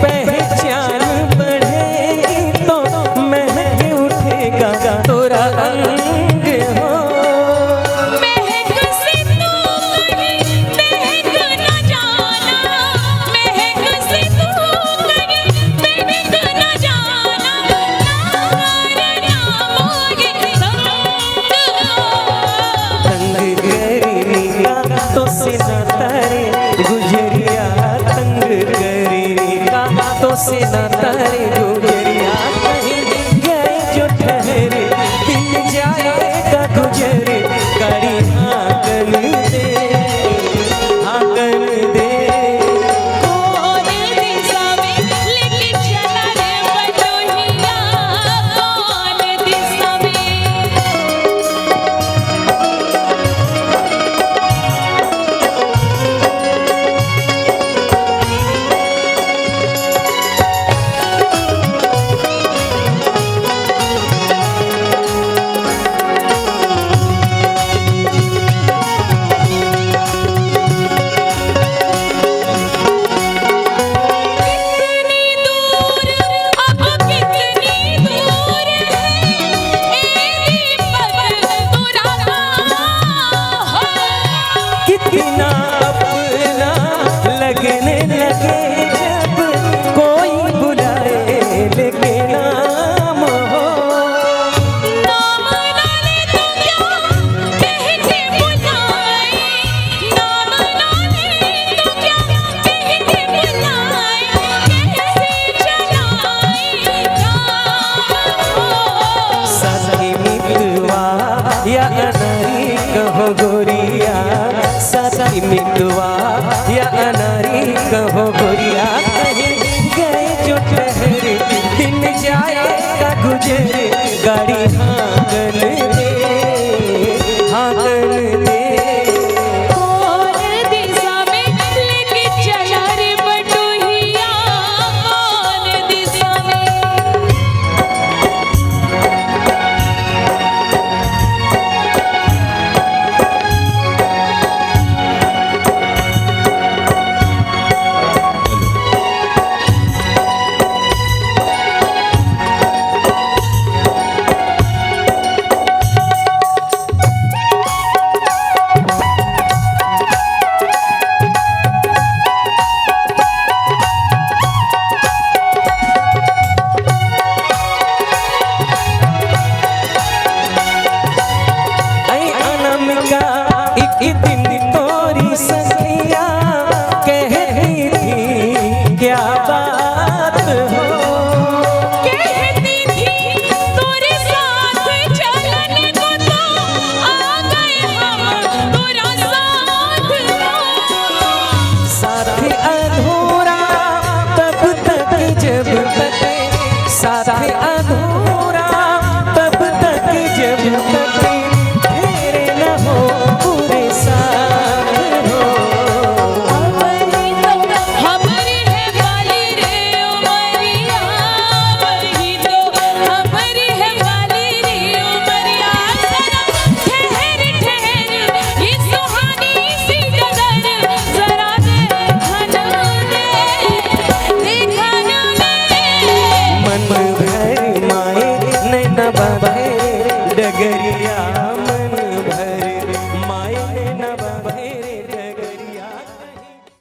पहचान बढ़ेगी तो महक उठेगा तोरा अंग हो। महक से तू कहीं महक न जाना, महक से तू कहीं महक न जाना, नार नामोगे तंग करेगा तो सिना तारे गुजरिया, तंग करेगा तो सिना तारे गुजरिया। कहीं गए जो ठहरे दिन जाएगा गुजरे, गाड़ी आंगन दे, आंगन दे। कौन दिशा में लेके चला रे बटोहिया, कौन दिशा में। कितनी दूर अब कितनी दूर है ए दीपक तुरा हो। कितना अपना लगने लगे जब कोई बुलाए लेके नाम हो। नाम ना ले तो क्या कह के बुलाए, नाम ना ले तो क्या कह के बुलाए, कैसे चलाए काम। साथी मितवा या अनारी कहो गोरिया, साथी मितवा या अनारी कहो गोरिया। कहीं गए जो ठहरे दिन जाएगा गुजरे, गाड़ी आंगन दे, आंगन दे। कौन दिशा में लेके चला रे बटोहिया, कौन दिशा में। एक दिन तोरी सखिया कहती थी क्या बात हो।